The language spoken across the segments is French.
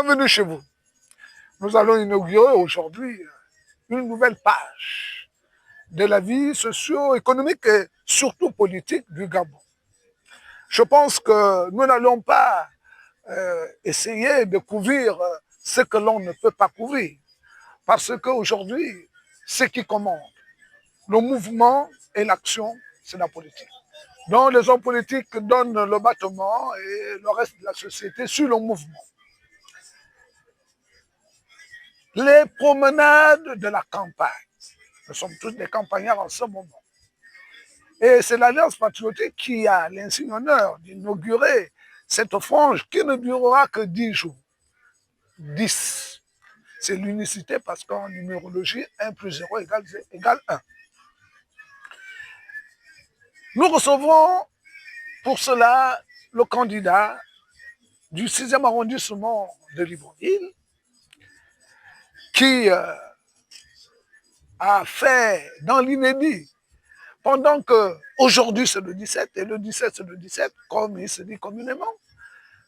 Bienvenue chez vous. Nous allons inaugurer aujourd'hui une nouvelle page de la vie socio-économique et surtout politique du Gabon. Je pense que nous n'allons pas essayer de couvrir ce que l'on ne peut pas couvrir. Parce qu'aujourd'hui, ce qui commande, le mouvement et l'action, c'est la politique. Donc les hommes politiques donnent le battement et le reste de la société suit le mouvement. Les promenades de la campagne. Nous sommes tous des campagnards en ce moment. Et c'est l'Alliance patriotique qui a l'insigne honneur d'inaugurer cette frange qui ne durera que 10 jours. 10. C'est l'unicité parce qu'en numérologie, 1 plus 0 égale 1. Nous recevons pour cela le candidat du 6e arrondissement de Libreville qui a fait dans l'inédit pendant que aujourd'hui c'est le 17 et le 17 c'est le 17 comme il se dit communément.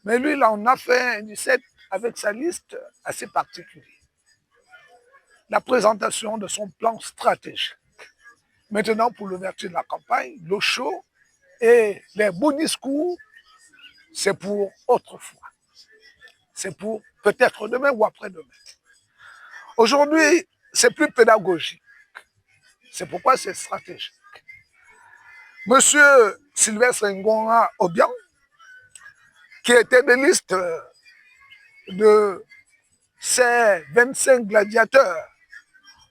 Mais lui là on a fait un 17 avec sa liste assez particulière. La présentation de son plan stratégique. Maintenant pour l'ouverture de la campagne, le show et les beaux discours, c'est pour autrefois. C'est pour peut-être demain ou après-demain. Aujourd'hui, c'est plus pédagogique. C'est pourquoi c'est stratégique. Monsieur Sylvestre Ngoma Obiang, qui était de liste de ces 25 gladiateurs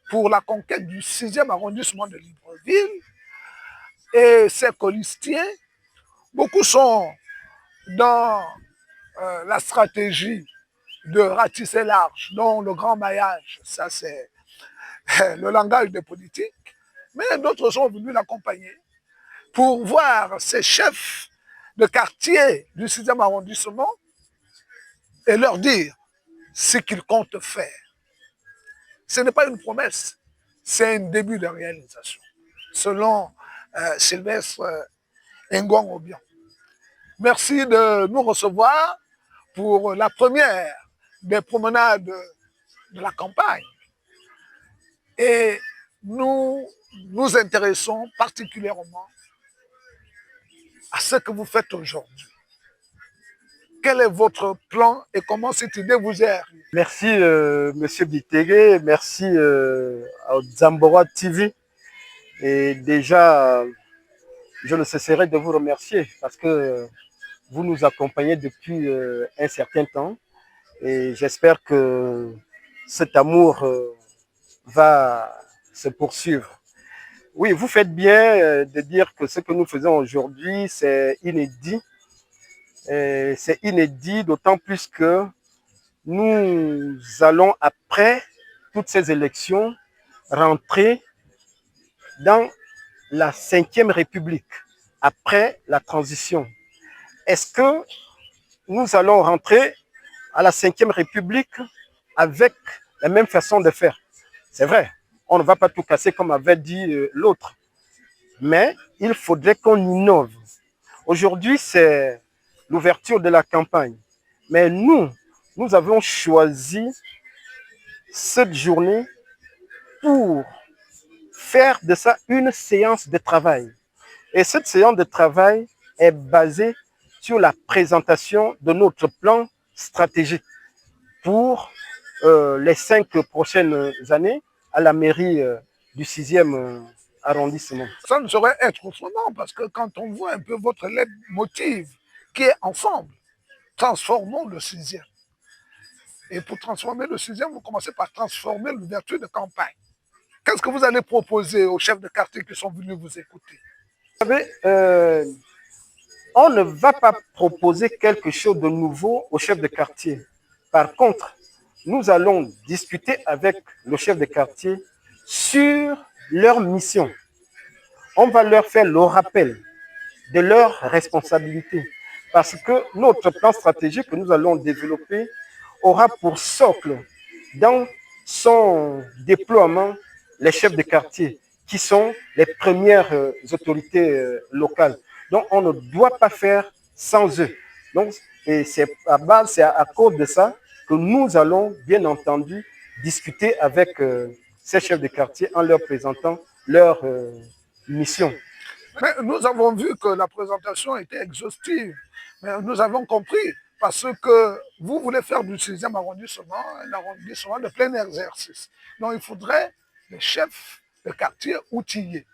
pour la conquête du 6e arrondissement de Libreville, et ses colistiers, beaucoup sont dans la stratégie de ratisser large, dont le grand maillage, ça c'est le langage des politiques, mais d'autres sont venus l'accompagner pour voir ces chefs de quartier du 6e arrondissement et leur dire ce qu'ils comptent faire. Ce n'est pas une promesse, c'est un début de réalisation, selon Sylvestre Ngoma Obiang. Merci de nous recevoir pour la première des promenades de la campagne. Et nous nous intéressons particulièrement à ce que vous faites aujourd'hui. Quel est votre plan et comment cette idée vous est arrivée? Merci Monsieur Bitege, merci à Zambora TV. Et déjà, je ne cesserai de vous remercier parce que vous nous accompagnez depuis un certain temps. Et j'espère que cet amour va se poursuivre. Oui, vous faites bien de dire que ce que nous faisons aujourd'hui, c'est inédit. C'est inédit, d'autant plus que nous allons, après toutes ces élections, rentrer dans la 5e République, après la transition. Est-ce que nous allons rentrer à la 5e République avec la même façon de faire? C'est vrai, on ne va pas tout casser comme avait dit l'autre, mais il faudrait qu'on innove. Aujourd'hui, c'est l'ouverture de la campagne, mais nous avons choisi cette journée pour faire de ça une séance de travail. Et cette séance de travail est basée sur la présentation de notre plan stratégique pour les 5 prochaines années à la mairie du 6e arrondissement. Ça ne saurait être autrement parce que quand on voit un peu votre lettre motive qui est ensemble, transformons le 6e. Et pour transformer le 6e, vous commencez par transformer l'ouverture de campagne. Qu'est-ce que vous allez proposer aux chefs de quartier qui sont venus vous écouter? Vous savez, on ne va pas proposer quelque chose de nouveau aux chefs de quartier. Par contre, nous allons discuter avec le chef de quartier sur leur mission. On va leur faire le rappel de leurs responsabilités. Parce que notre plan stratégique que nous allons développer aura pour socle dans son déploiement les chefs de quartier, qui sont les premières autorités locales. Donc, on ne doit pas faire sans eux. Donc, et c'est à cause de ça que nous allons, bien entendu, discuter avec ces chefs de quartier en leur présentant leur mission. Mais nous avons vu que la présentation était exhaustive. Mais nous avons compris parce que vous voulez faire du 6e arrondissement un arrondissement de plein exercice. Donc il faudrait des chefs de quartier outillés.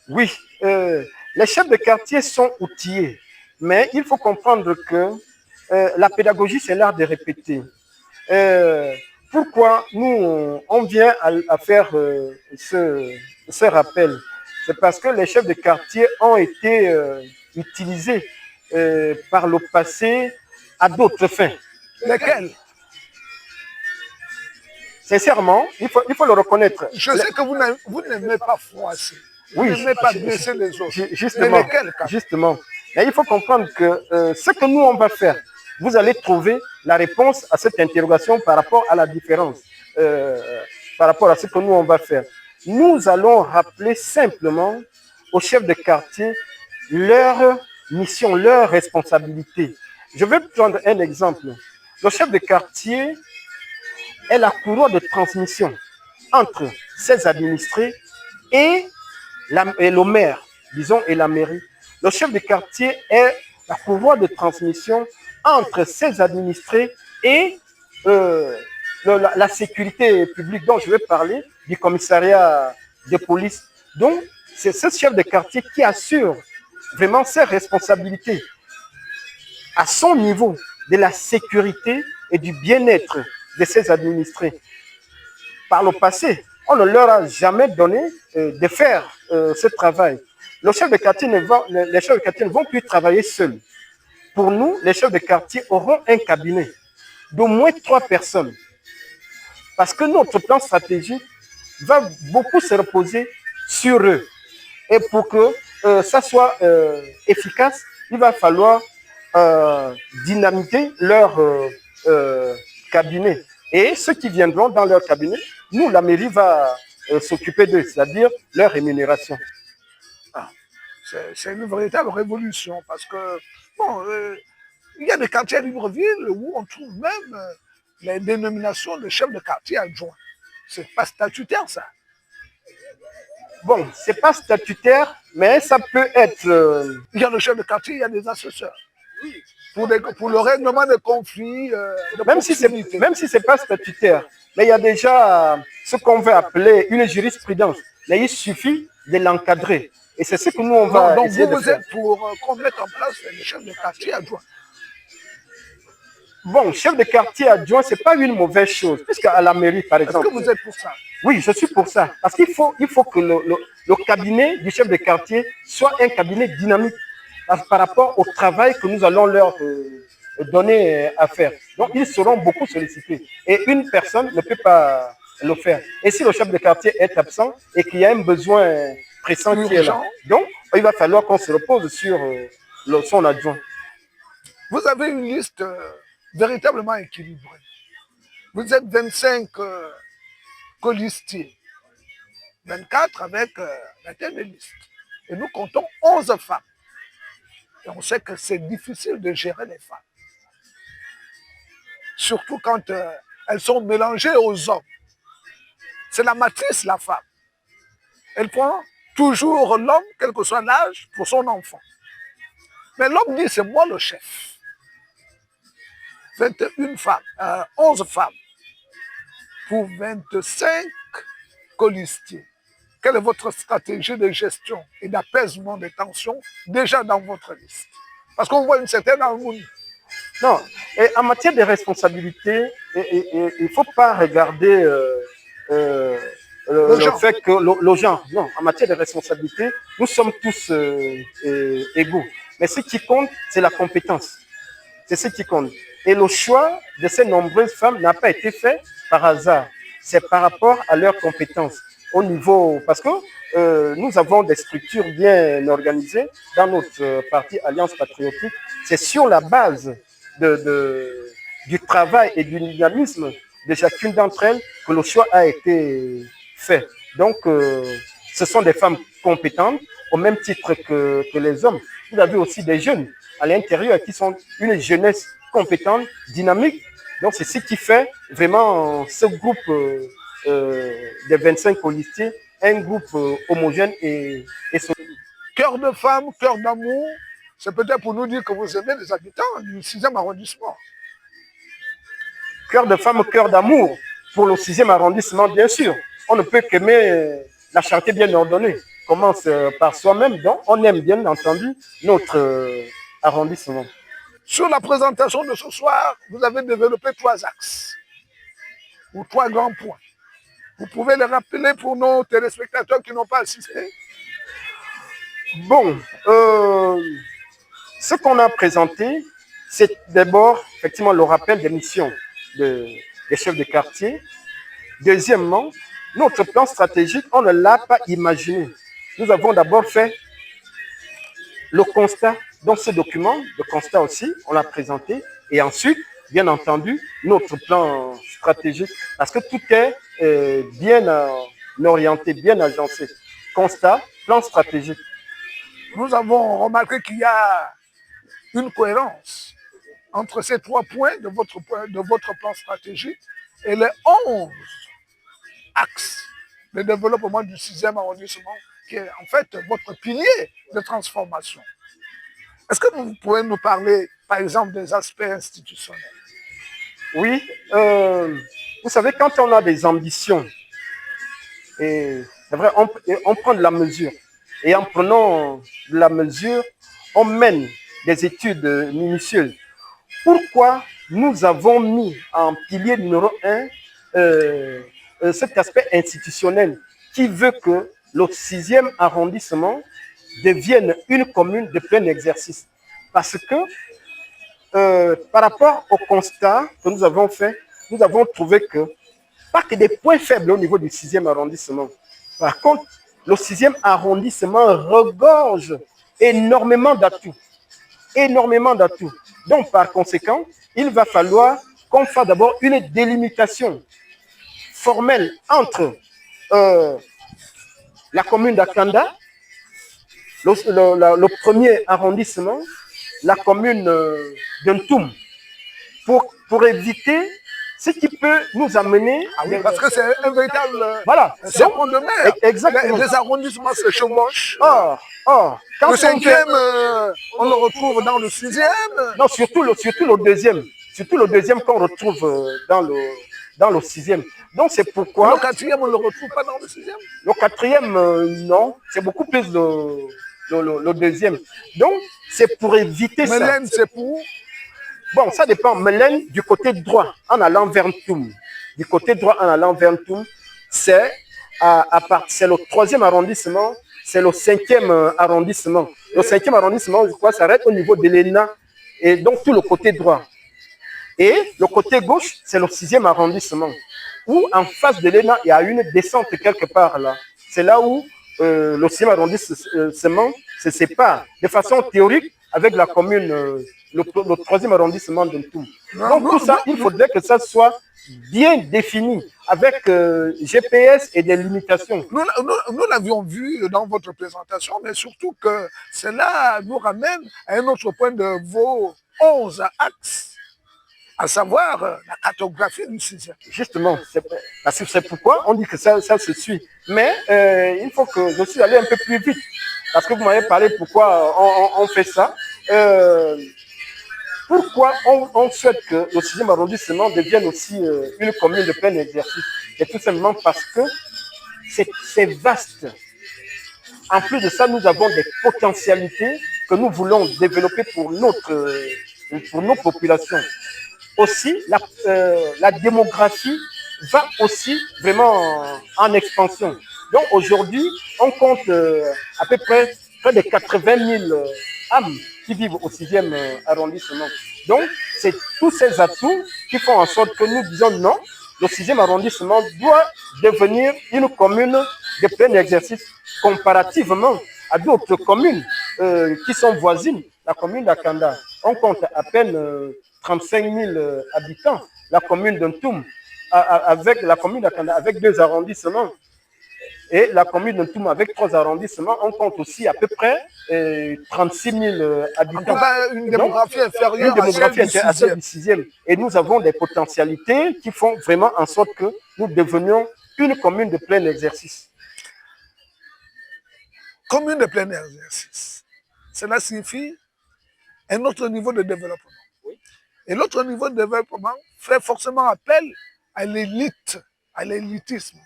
Oui, les chefs de quartier sont outillés, mais il faut comprendre que la pédagogie, c'est l'art de répéter. Pourquoi nous, on vient à faire ce rappel? C'est parce que les chefs de quartier ont été utilisés par le passé à d'autres fins. Lesquels? Sincèrement, il faut le reconnaître. Je sais que vous n'aimez pas froisser. Vous Oui, n'aimez pas blesser les autres. justement, mais lesquels, justement. Mais il faut comprendre que ce que nous, on va faire, vous allez trouver la réponse à cette interrogation par rapport à la différence, par rapport à ce que nous, on va faire. Nous allons rappeler simplement aux chefs de quartier leur mission, leur responsabilité. Je vais prendre un exemple. Le chef de quartier est la courroie de transmission entre ses administrés et le maire, disons, et la mairie. Le chef de quartier est la courroie de transmission entre ses administrés et la sécurité publique dont je vais parler, du commissariat de police. Donc, c'est ce chef de quartier qui assure vraiment ses responsabilités à son niveau de la sécurité et du bien-être de ses administrés. Par le passé, on ne leur a jamais donné de faire ce travail. Les chefs de quartier ne vont plus travailler seuls. Pour nous, les chefs de quartier auront un cabinet d'au moins 3 personnes. Parce que notre plan stratégique va beaucoup se reposer sur eux. Et pour que ça soit efficace, il va falloir dynamiter leur cabinet. Et ceux qui viendront dans leur cabinet, nous, la mairie va s'occuper d'eux, c'est-à-dire leur rémunération. Ah, c'est une véritable révolution parce que, bon, il y a des quartiers à Libreville où on trouve même les dénominations de chefs de quartier adjoints. C'est pas statutaire, ça. Bon, c'est pas statutaire, mais ça peut être... Il y a le chef de quartier, il y a des assesseurs. Pour le règlement des conflits, même si c'est pas statutaire, mais il y a déjà ce qu'on veut appeler une jurisprudence. Mais il suffit de l'encadrer. Et c'est ce que nous, on va donc essayer de vous faire. êtes pour qu'on mette en place les chefs de quartier adjoints. Bon, chef de quartier adjoint, ce n'est pas une mauvaise chose. Puisqu'à la mairie, par exemple... Est-ce que vous êtes pour ça? Oui, je suis pour ça. Parce qu'il faut que le cabinet du chef de quartier soit un cabinet dynamique par rapport au travail que nous allons leur donner à faire. Donc, ils seront beaucoup sollicités. Et une personne ne peut pas le faire. Et si le chef de quartier est absent et qu'il y a un besoin pressant qui est là, donc il va falloir qu'on se repose sur son adjoint. Vous avez une liste véritablement équilibrée. Vous êtes 25 colistiers, 24 avec la tête de liste. Et nous comptons 11 femmes. Et on sait que c'est difficile de gérer les femmes. Surtout quand elles sont mélangées aux hommes. C'est la matrice, la femme. Elle prend toujours l'homme, quel que soit l'âge, pour son enfant. Mais l'homme dit, c'est moi le chef. 21 femmes, 11 femmes pour 25 colistiers. Quelle est votre stratégie de gestion et d'apaisement des tensions déjà dans votre liste? Parce qu'on voit une certaine harmonie. Non, et en matière de responsabilité, il ne faut pas regarder le fait que le genre, non, en matière de responsabilité, nous sommes tous égaux. Mais ce qui compte, c'est la compétence. C'est ce qui compte. Et le choix de ces nombreuses femmes n'a pas été fait par hasard. C'est par rapport à leurs compétences. Au niveau, parce que nous avons des structures bien organisées dans notre parti Alliance Patriotique. C'est sur la base du travail et du dynamisme de chacune d'entre elles que le choix a été fait. Donc, ce sont des femmes compétentes au même titre que les hommes. Vous avez aussi des jeunes à l'intérieur qui sont une jeunesse compétente, dynamique, Donc, c'est ce qui fait vraiment ce groupe des 25 colistiers, un groupe homogène et solide. Cœur de femme, cœur d'amour, c'est peut-être pour nous dire que vous aimez les habitants du 6e arrondissement. Cœur de femme, cœur d'amour pour le 6e arrondissement, bien sûr. On ne peut qu'aimer la charité bien ordonnée. Commence par soi-même, donc on aime bien entendu notre arrondissement. Sur la présentation de ce soir, vous avez développé 3 axes ou 3 grands points. Vous pouvez les rappeler pour nos téléspectateurs qui n'ont pas assisté? Bon, ce qu'on a présenté, c'est d'abord effectivement le rappel des missions des chefs de quartier. Deuxièmement, notre plan stratégique, on ne l'a pas imaginé. Nous avons d'abord fait le constat dans ce document, le constat aussi, on l'a présenté. Et ensuite, bien entendu, notre plan stratégique, parce que tout est bien orienté, bien agencé. Constat, plan stratégique. Nous avons remarqué qu'il y a une cohérence entre ces 3 points de votre plan stratégique et les 11 axes de développement du 6e arrondissement, qui est en fait votre pilier de transformation. Est-ce que vous pouvez nous parler, par exemple, des aspects institutionnels? Oui, vous savez, quand on a des ambitions, et c'est vrai, on prend de la mesure. Et en prenant de la mesure, on mène des études minutieuses. Pourquoi nous avons mis en pilier numéro 1 cet aspect institutionnel qui veut que le 6e arrondissement devienne une commune de plein exercice? Parce que par rapport au constat que nous avons fait, nous avons trouvé que pas que des points faibles au niveau du 6e arrondissement. Par contre, le 6e arrondissement regorge énormément d'atouts. Énormément d'atouts. Donc, par conséquent, il va falloir qu'on fasse d'abord une délimitation formelle entre la commune d'Akanda, le premier arrondissement, la commune d'Ntoum, pour éviter ce qui peut nous amener... Ah oui, parce que c'est un véritable voilà. serpent de mer. Exactement. Les arrondissements se chevauchent. Quand le 5e, on le retrouve dans le 6e. Non, surtout le deuxième. Surtout le deuxième qu'on retrouve dans le 6e. Donc c'est pourquoi... Le 4e, on ne le retrouve pas dans le 6e. Le 4e, non. C'est beaucoup plus le deuxième. Donc c'est pour éviter ça. Mélène, c'est pour... Bon, ça dépend. Mélène, du côté droit, en allant vers Ntoum. Du côté droit, en allant vers Ntoum, c'est le 3e arrondissement, c'est le 5e arrondissement. Le 5e arrondissement, je crois, s'arrête au niveau de l'ENA, et donc tout le côté droit. Et le côté gauche, c'est le 6e arrondissement, où en face de l'ENA, il y a une descente quelque part là. C'est là où le 6e arrondissement se sépare de façon théorique avec la commune, le 3e arrondissement de Ntoum. Donc tout ça, il faudrait que ça soit bien défini avec GPS et des limitations. Nous l'avions vu dans votre présentation, mais surtout que cela nous ramène à un autre point de vos 11 axes, à savoir la cartographie du 6e. Justement, c'est pourquoi on dit que ça se suit. Mais il faut que je suis allé un peu plus vite, parce que vous m'avez parlé pourquoi on fait ça. Pourquoi on souhaite que le 6e arrondissement devienne aussi une commune de plein exercice? C'est tout simplement parce que c'est vaste. En plus de ça, nous avons des potentialités que nous voulons développer pour nos populations. Aussi, la démographie va aussi vraiment en expansion. Donc aujourd'hui, on compte à peu près de 80 000 âmes qui vivent au 6e arrondissement. Donc, c'est tous ces atouts qui font en sorte que nous disons non, le 6e arrondissement doit devenir une commune de plein exercice comparativement à d'autres communes qui sont voisines. La commune d'Akanda, on compte à peine 35 000 habitants. La commune d'Ntoum, avec la commune d'Akanda, avec 2 arrondissements, Et la commune de Ntouma, avec 3 arrondissements, on compte aussi à peu près 36 000 En habitants. tout cas, une démographie Une inférieure à celle démographie du à celle 6e. du 6e. Et nous avons des potentialités qui font vraiment en sorte que nous devenions une commune de plein exercice. Commune de plein exercice. Cela signifie un autre niveau de développement. Et l'autre niveau de développement fait forcément appel à l'élite, à l'élitisme.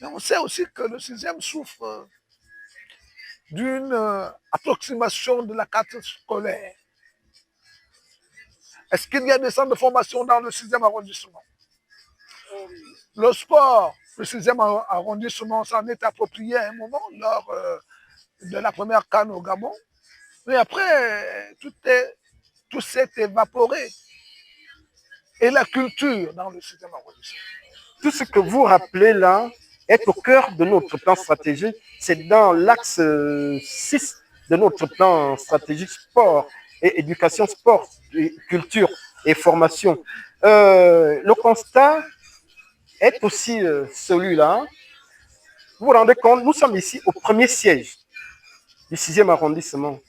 Mais on sait aussi que le 6e souffre d'une approximation de la carte scolaire. Est-ce qu'il y a des centres de formation dans le 6e arrondissement? Le sport, le 6e arrondissement s'en est approprié à un moment lors de la première CAN au Gabon. Mais après, tout s'est évaporé. Et la culture dans le 6e arrondissement. Tout ce que vous rappelez là est au cœur de notre plan stratégique. C'est dans l'axe 6 de notre plan stratégique sport et éducation, sport, et culture et formation. Le constat est aussi celui-là. Vous vous rendez compte, nous sommes ici au premier siège du 6e arrondissement.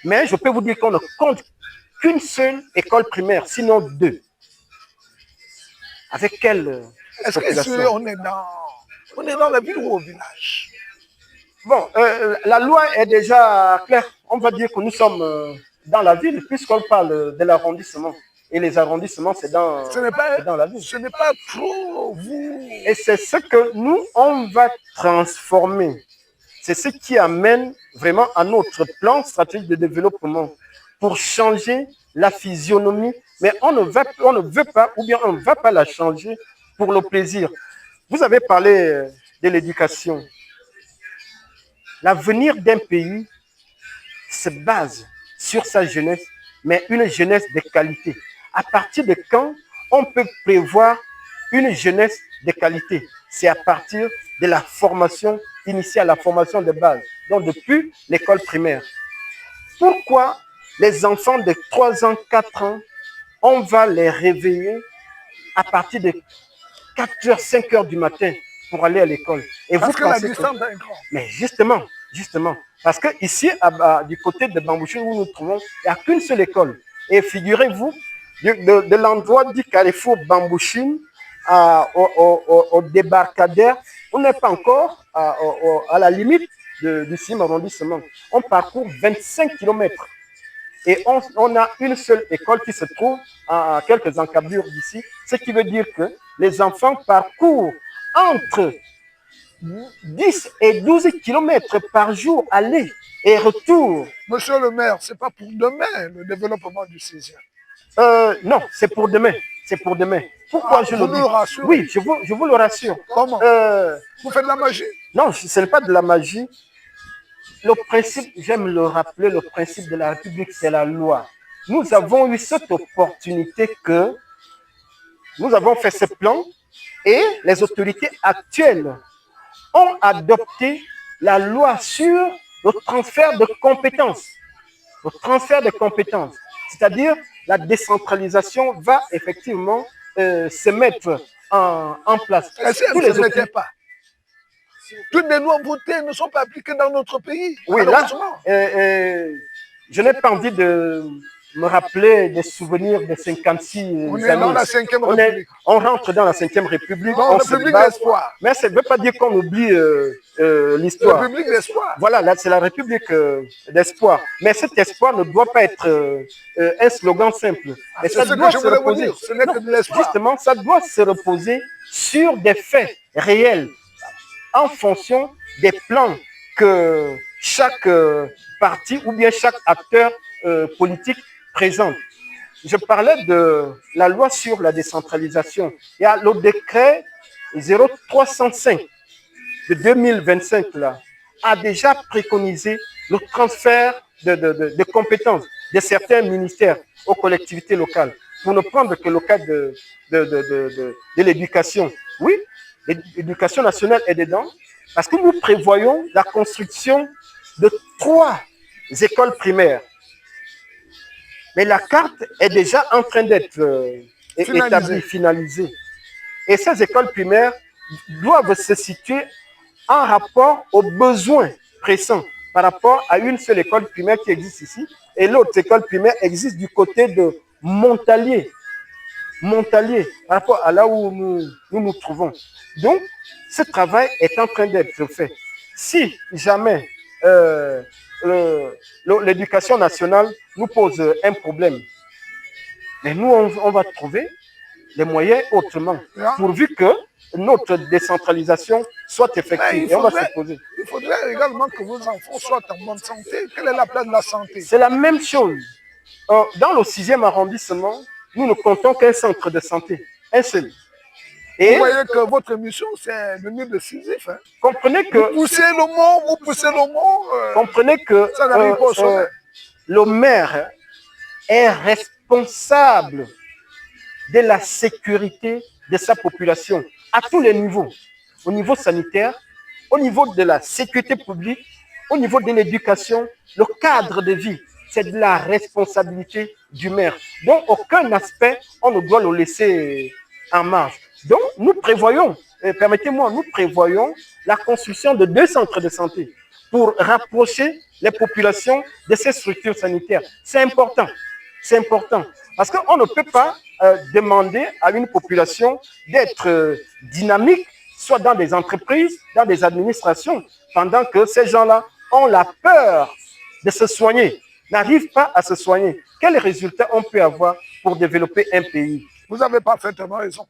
Mais je peux vous dire qu'on ne compte qu'une seule école primaire, sinon 2. Avec quelle Est-ce que on est dans la ville ou au village? Bon, la loi est déjà claire. On va dire que nous sommes dans la ville puisqu'on parle de l'arrondissement. Et les arrondissements, c'est dans la ville. Ce n'est pas trop vous. Et c'est ce que nous, on va transformer. C'est ce qui amène vraiment à notre plan stratégique de développement pour changer la physionomie. Mais on ne veut pas, ou bien on ne va pas la changer pour le plaisir. Vous avez parlé de l'éducation. L'avenir d'un pays se base sur sa jeunesse, mais une jeunesse de qualité. À partir de quand on peut prévoir une jeunesse de qualité? C'est à partir de la formation initiale, la formation de base, donc depuis l'école primaire. Pourquoi les enfants de 3 ans, 4 ans, on va les réveiller à partir de 4h, 5h du matin pour aller à l'école? Et parce que la distance est grande. Mais justement, parce que ici, du côté de Bambouchine, où nous nous trouvons, il n'y a qu'une seule école. Et figurez-vous, de l'endroit du Carrefour Bambouchine au débarcadère, on n'est pas encore à la limite du 6e arrondissement. On parcourt 25 km. Et on a une seule école qui se trouve à quelques encablures d'ici, ce qui veut dire que les enfants parcourent entre 10 et 12 km par jour, aller et retour. Monsieur le maire, ce n'est pas pour demain le développement du 6e. Non, c'est pour demain. C'est pour demain. Pourquoi je le dis? Le rassure. Oui, je vous le rassure. Comment? Vous faites de la magie? Non, ce n'est pas de la magie. Le principe, j'aime le rappeler, le principe de la République, c'est la loi. Nous avons eu cette opportunité que nous avons fait ce plan et les autorités actuelles ont adopté la loi sur le transfert de compétences. Le transfert de compétences. C'est-à-dire, la décentralisation va effectivement se mettre en place. Est-ce qu'elle ne se mettait pas? Toutes les lois votées ne sont pas appliquées dans notre pays. Oui, là, je n'ai pas envie de me rappeler des souvenirs des 56 années. On est dans la 5e République. On rentre dans la 5e République. Dans la République d'espoir. Mais ça ne veut pas dire qu'on oublie l'histoire. La République d'espoir. Voilà, là, c'est la République d'espoir. Mais cet espoir ne doit pas être un slogan simple. Mais ça doit se reposer. Ce n'est que de l'espoir. Justement, ça doit se reposer sur des faits réels en fonction des plans que chaque parti ou bien chaque acteur politique présente. Je parlais de la loi sur la décentralisation. Il y a le décret 0305 de 2025 là, a déjà préconisé le transfert de compétences de certains ministères aux collectivités locales. Pour ne prendre que le cas de l'éducation. Oui, l'éducation nationale est dedans parce que nous prévoyons la construction de 3 écoles primaires. Mais la carte est déjà en train d'être établie, finalisée. Et ces écoles primaires doivent se situer en rapport aux besoins pressants par rapport à une seule école primaire qui existe ici et l'autre école primaire existe du côté de Montalier. Montalier, par rapport à là où nous trouvons. Donc, ce travail est en train d'être fait. Si jamais l'éducation nationale nous pose un problème, mais nous, on va trouver les moyens autrement, pourvu que notre décentralisation soit effective. Et on va se poser. Il faudrait également que vos enfants soient en bonne santé. Quelle est la place de la santé? C'est la même chose. Dans le 6e arrondissement, nous ne comptons qu'un centre de santé, un seul. Et vous voyez que votre mission, c'est le nid décisif. Hein. Comprenez que... Vous poussez le mot. Comprenez que ça n'arrive pas au sommet. Le maire est responsable de la sécurité de sa population à tous les niveaux. Au niveau sanitaire, au niveau de la sécurité publique, au niveau de l'éducation, le cadre de vie. C'est de la responsabilité du maire. Donc, aucun aspect, on ne doit le laisser en marge. Donc, nous prévoyons, permettez-moi, nous prévoyons la construction de 2 centres de santé pour rapprocher les populations de ces structures sanitaires. C'est important. C'est important. Parce qu'on ne peut pas demander à une population d'être dynamique, soit dans des entreprises, dans des administrations, pendant que ces gens-là ont la peur de se soigner, n'arrivent pas à se soigner. Quels résultats on peut avoir pour développer un pays? Vous avez parfaitement raison.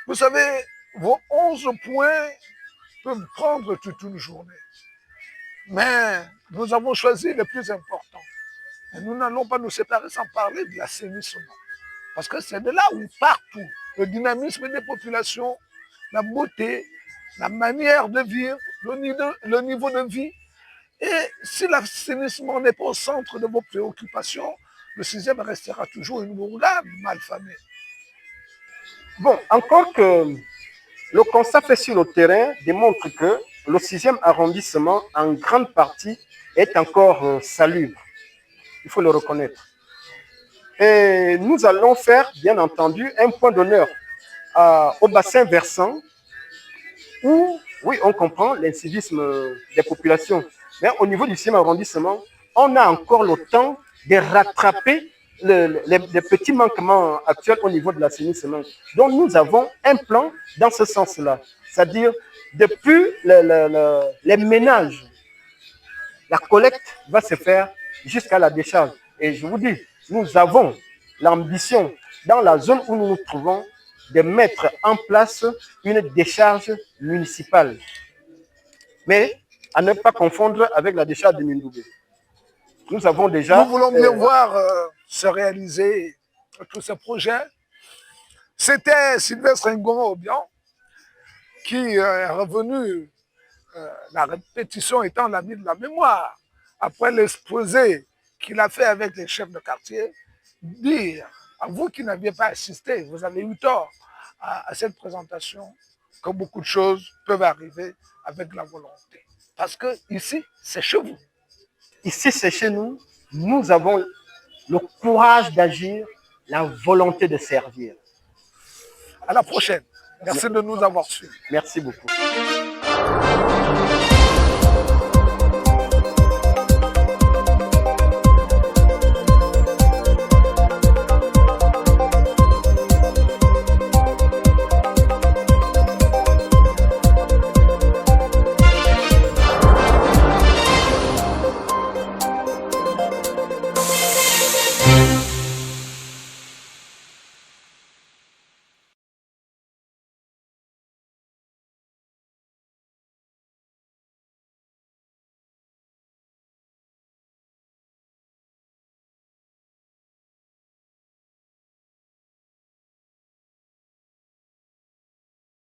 Vous savez, vos 11 points peuvent prendre toute une journée. Mais nous avons choisi les plus importants. Et nous n'allons pas nous séparer sans parler de l'assainissement. Parce que c'est de là où partout, le dynamisme des populations, la beauté, la manière de vivre, le niveau de vie. Et si l'assainissement n'est pas au centre de vos préoccupations, le 6e restera toujours une bourgade mal famée. Bon, encore que le constat fait sur le terrain démontre que le 6e arrondissement, en grande partie, est encore salubre. Il faut le reconnaître. Et nous allons faire, bien entendu, un point d'honneur au bassin versant où, oui, on comprend l'incivisme des populations. Mais au niveau du 6e arrondissement, on a encore le temps de rattraper les petits manquements actuels au niveau de l'assainissement. Donc, nous avons un plan dans ce sens-là. C'est-à-dire, depuis les ménages, la collecte va se faire jusqu'à la décharge. Et je vous dis, nous avons l'ambition, dans la zone où nous nous trouvons, de mettre en place une décharge municipale. Mais à ne pas confondre avec la décharge de Mindoubé. Nous avons déjà... Nous voulons bien voir se réaliser tous ces projets. C'était Sylvestre Ngongo-Obiang qui est revenu, la répétition étant l'ami de la mémoire, après l'exposé qu'il a fait avec les chefs de quartier, dire à vous qui n'aviez pas assisté, vous avez eu tort à cette présentation, que beaucoup de choses peuvent arriver avec la volonté. Parce que ici, c'est chez vous. Ici, c'est chez nous. Nous avons le courage d'agir, la volonté de servir. À la prochaine. Merci de nous avoir suivis. Merci beaucoup.